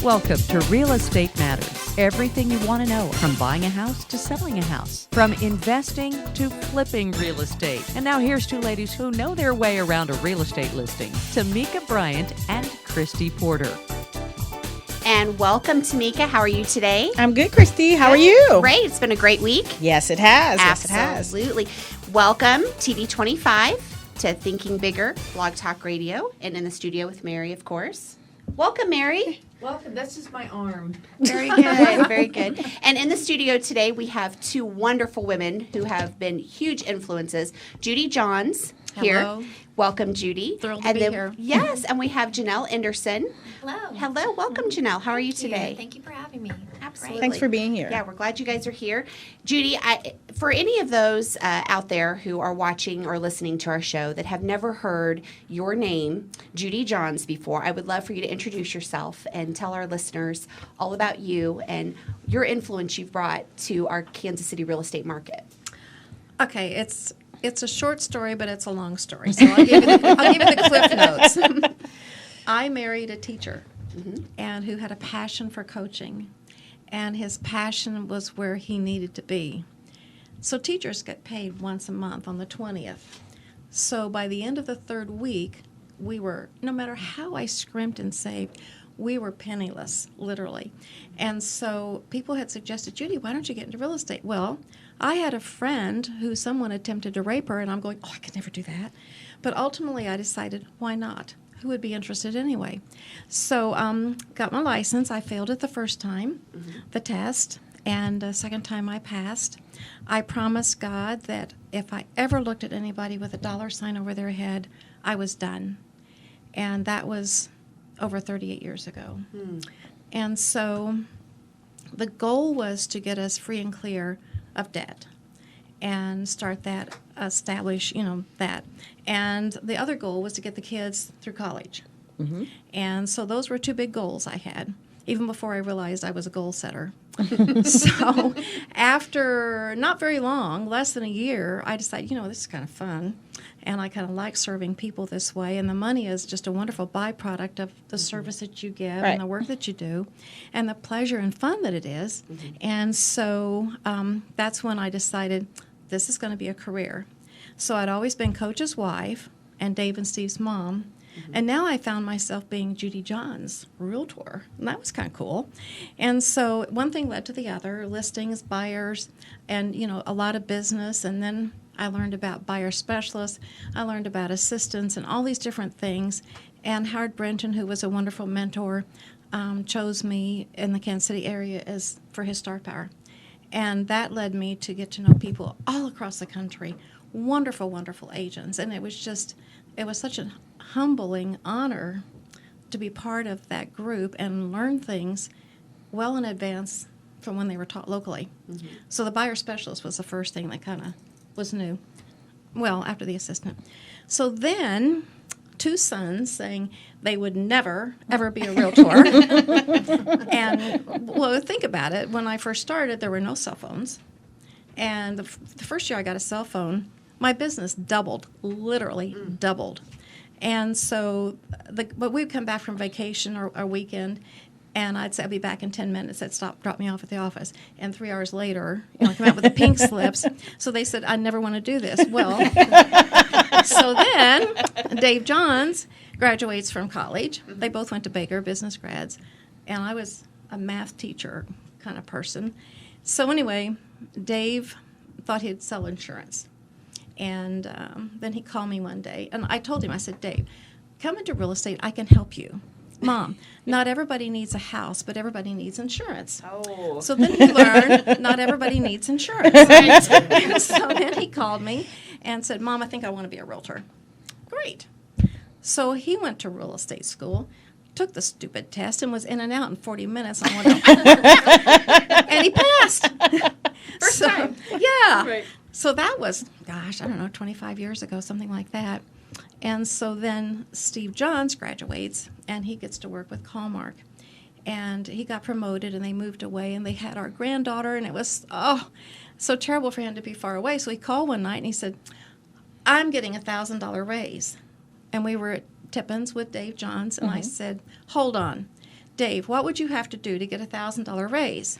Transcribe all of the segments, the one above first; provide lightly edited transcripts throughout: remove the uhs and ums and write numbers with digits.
Welcome to Real Estate Matters. Everything you want to know from buying a house to selling a house, from investing to flipping real estate. And now here's two ladies who know their way around a real estate listing, Tamika Bryant and Christy Porter. And welcome, Tamika. How are you today? I'm good, Christy. How are you? Great. It's been a great week. Yes, it has. Absolutely. Welcome, TV25, to Thinking Bigger, Blog Talk Radio, and in the studio with Mary, of course. Welcome, Mary. Welcome. That's just my arm. Very good. Very good. And in the studio today, we have two wonderful women who have been huge influences. Judy Johns here. Hello. Welcome, Judy. Thrilled to be here. Yes, and we have Janelle Anderson. Hello. Hello. Welcome, Janelle. How are you Thank today? Thank you for having me. Absolutely. Thanks for being here. Yeah, we're glad you guys are here. Judy, for any of those out there who are watching or listening to our show that have never heard your name, Judy Johns, before, I would love for you to introduce yourself and tell our listeners all about you and your influence you've brought to our Kansas City real estate market. Okay, it's a short story, but it's a long story. So I'll give you the cliff notes. I married a teacher and who had a passion for coaching, and his passion was where he needed to be. So teachers get paid once a month on the 20th. So by the end of the third week, we were, no matter how I scrimped and saved, we were penniless, literally. And so people had suggested, Judy, why don't you get into real estate? Well, I had a friend who someone attempted to rape her, and I'm going, I could never do that. But ultimately I decided, why not? Who would be interested anyway? So got my license. I failed it the first time, the test, and the second time I passed. I promised God that if I ever looked at anybody with a dollar sign over their head, I was done. And that was over 38 years ago. And so the goal was to get us free and clear of debt and start that, establish, that. And the other goal was to get the kids through college. And so those were two big goals I had, even before I realized I was a goal setter. So after not very long, less than a year, I decided, this is kind of fun. And I kind of like serving people this way. And the money is just a wonderful byproduct of the service that you give and the work that you do and the pleasure and fun that it is. And so that's when I decided this is going to be a career. So I'd always been Coach's wife and Dave and Steve's mom. And now I found myself being Judy Johns' realtor, and that was kind of cool. And so one thing led to the other, listings, buyers, and, a lot of business. And then I learned about buyer specialists. I learned about assistants and all these different things. And Howard Brenton, who was a wonderful mentor, chose me in the Kansas City area for his star power. And that led me to get to know people all across the country, wonderful, wonderful agents. And it was such a humbling honor to be part of that group and learn things well in advance from when they were taught locally. So the buyer specialist was the first thing that kind of was new, well, after the assistant. So then two sons saying they would never, ever be a realtor. And, well, think about it. When I first started, there were no cell phones. And the first year I got a cell phone, my business doubled, literally doubled. And so, but we'd come back from vacation or a weekend, and I'd say, I'll be back in 10 minutes. They'd drop me off at the office. And 3 hours later, I come out with the pink slips. So they said, I never want to do this. Well, so then Dave Johns graduates from college. They both went to Baker, business grads. And I was a math teacher kind of person. So anyway, Dave thought he'd sell insurance. And then he called me one day, and I told him, I said, Dave, come into real estate. I can help you. Mom, not everybody needs a house, but everybody needs insurance. Oh. So then he learned not everybody needs insurance. So then he called me and said, Mom, I think I want to be a realtor. Great. So he went to real estate school, took the stupid test, and was in and out in 40 minutes. And he passed. First time. Yeah. Right. So that was, 25 years ago, something like that. And so then Steve Johns graduates, and he gets to work with Callmark. And he got promoted, and they moved away, and they had our granddaughter, and it was, so terrible for him to be far away. So he called one night, and he said, I'm getting a $1,000 raise. And we were at Tippins with Dave Johns, and I said, hold on. Dave, what would you have to do to get a $1,000 raise?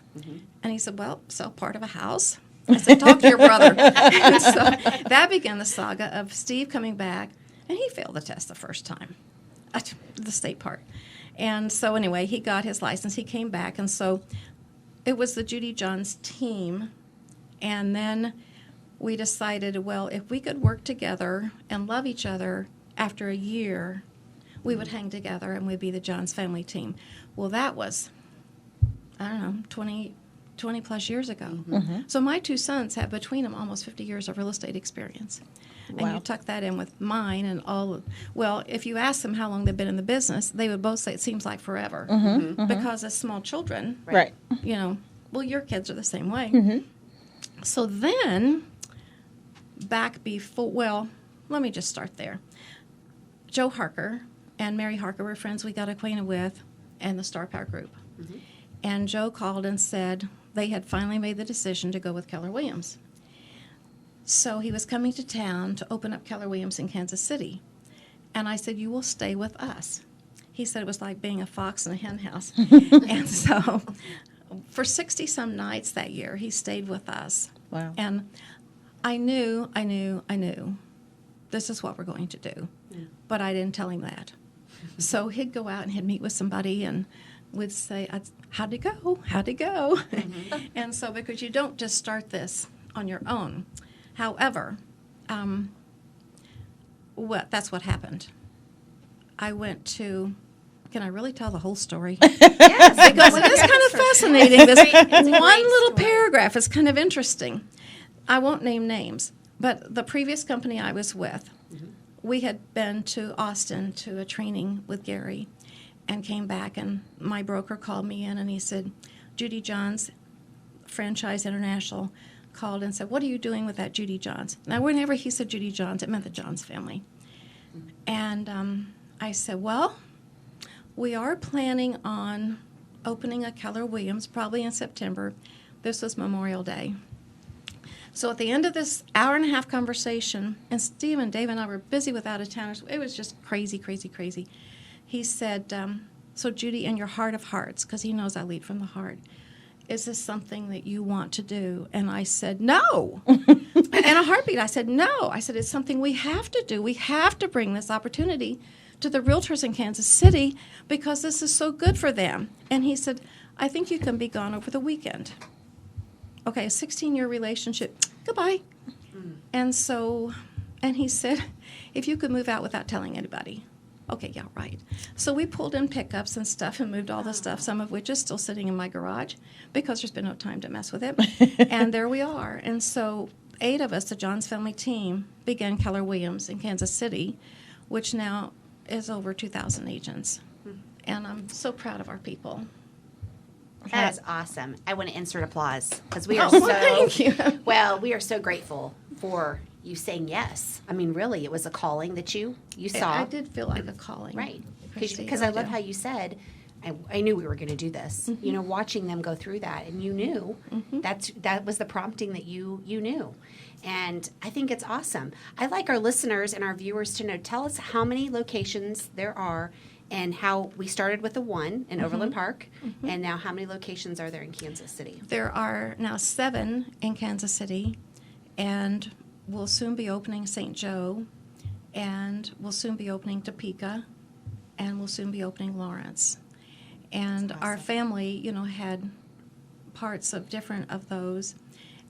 And he said, well, sell part of a house. I said, talk to your brother. And so that began the saga of Steve coming back, and he failed the test the first time, the state part. And so anyway, he got his license. He came back, and so it was the Judy Johns team. And then we decided, well, if we could work together and love each other after a year, we would hang together and we'd be the Johns family team. Well, that was, I don't know, 20 plus years ago. So my two sons have between them almost 50 years of real estate experience. And Wow. you tuck that in with mine and all. Well, if you ask them how long they've been in the business, they would both say it seems like forever. Because as small children, Right. you know, well, your kids are the same way. So then, back before, well, let me just start there. Joe Harker and Mary Harker were friends we got acquainted with and the Star Power Group. And Joe called and said they had finally made the decision to go with Keller Williams. So he was coming to town to open up Keller Williams in Kansas City. And I said, you will stay with us. He said it was like being a fox in a hen house. And so for 60-some nights that year, he stayed with us. Wow. And I knew this is what we're going to do. But I didn't tell him that. So he'd go out and he'd meet with somebody and would say, how'd it go? How'd it go? And so because you don't just start this on your own. However, that's what happened. I went to, can I really tell the whole story? Yes, Because it is kind of fascinating. This one little paragraph is kind of interesting. I won't name names, but the previous company I was with, we had been to Austin to a training with Gary and came back, and my broker called me in and he said, Judy Johns, Franchise International, called and said, what are you doing with that Judy Johns? Now, whenever he said Judy Johns, it meant the Johns family. And I said, well, we are planning on opening a Keller Williams probably in September. This was Memorial Day. So at the end of this hour-and-a-half conversation, and Steve and Dave and I were busy with out-of-towners. It was just crazy, crazy, crazy. He said, so Judy, in your heart of hearts, because he knows I lead from the heart, is this something that you want to do? And I said, no. In a heartbeat, I said, no. I said, it's something we have to do. We have to bring this opportunity to the realtors in Kansas City because this is so good for them. And he said, I think you can be gone over the weekend. Okay, a 16-year relationship, goodbye. And he said, if you could move out without telling anybody. Okay, yeah, right. So we pulled in pickups and stuff and moved all the stuff, some of which is still sitting in my garage because there's been no time to mess with it. And there we are. And so 8 of us, the Johns family team, began Keller Williams in Kansas City, which now is over 2,000 agents. And I'm so proud of our people. That is awesome. I want to insert applause because we are Thank you. well, we are so grateful for you saying yes. I mean, really, it was a calling that you saw. I did feel like a calling. Right. Christy, Because I love do. how you said, I knew we were going to do this. You know, watching them go through that, and you knew that was the prompting that you knew. And I think it's awesome. I'd like our listeners and our viewers to know, tell us how many locations there are and how we started with the one in Overland Park, and now how many locations are there in Kansas City? There are now 7 in Kansas City, and we'll soon be opening St. Joe, and we'll soon be opening Topeka, and we'll soon be opening Lawrence. And our family, you know, had parts of different of those,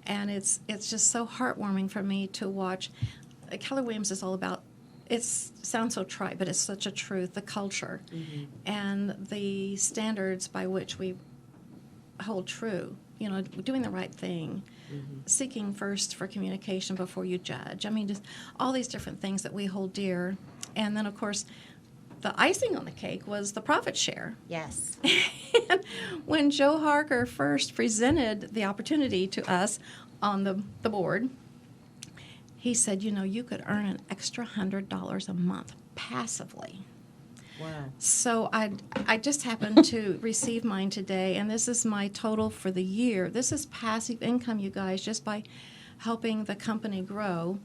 and it's just so heartwarming for me to watch. Keller Williams is all about, it sounds so trite, but it's such a truth, the culture and the standards by which we hold true, you know, doing the right thing, seeking first for communication before you judge. I mean, just all these different things that we hold dear. And then, of course, the icing on the cake was the profit share. Yes. And when Joe Harker first presented the opportunity to us on the board, he said, you know, you could earn an extra $100 a month passively. Wow. So I just happened to receive mine today, and this is my total for the year. This is passive income, you guys, just by helping the company grow.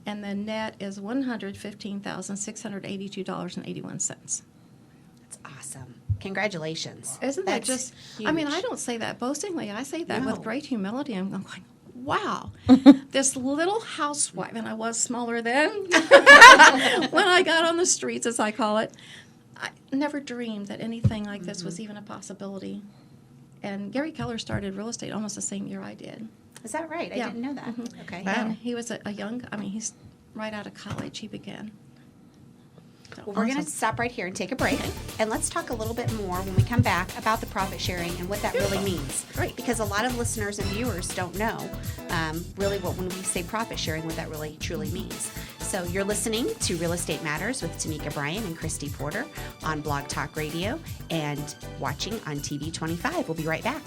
And the net is $115,682.81. That's awesome. Congratulations. Isn't that That's just, huge. I mean, I don't say that boastingly. I say that No. with great humility. I'm going, wow, this little housewife, and I was smaller then when I got on the streets, as I call it. I never dreamed that anything like this was even a possibility. And Gary Keller started real estate almost the same year I did. Is that right? Yeah. I didn't know that. Okay. Wow. And he was a young, I mean, he's right out of college, he began. So, Well, we're going to awesome. stop right here and take a break. And let's talk a little bit more when we come back about the profit sharing and what that really means. Great. Because a lot of listeners and viewers don't know really what, when we say profit sharing, what that really truly means. So you're listening to Real Estate Matters with Tamika Bryan and Christy Porter on Blog Talk Radio and watching on TV25. We'll be right back.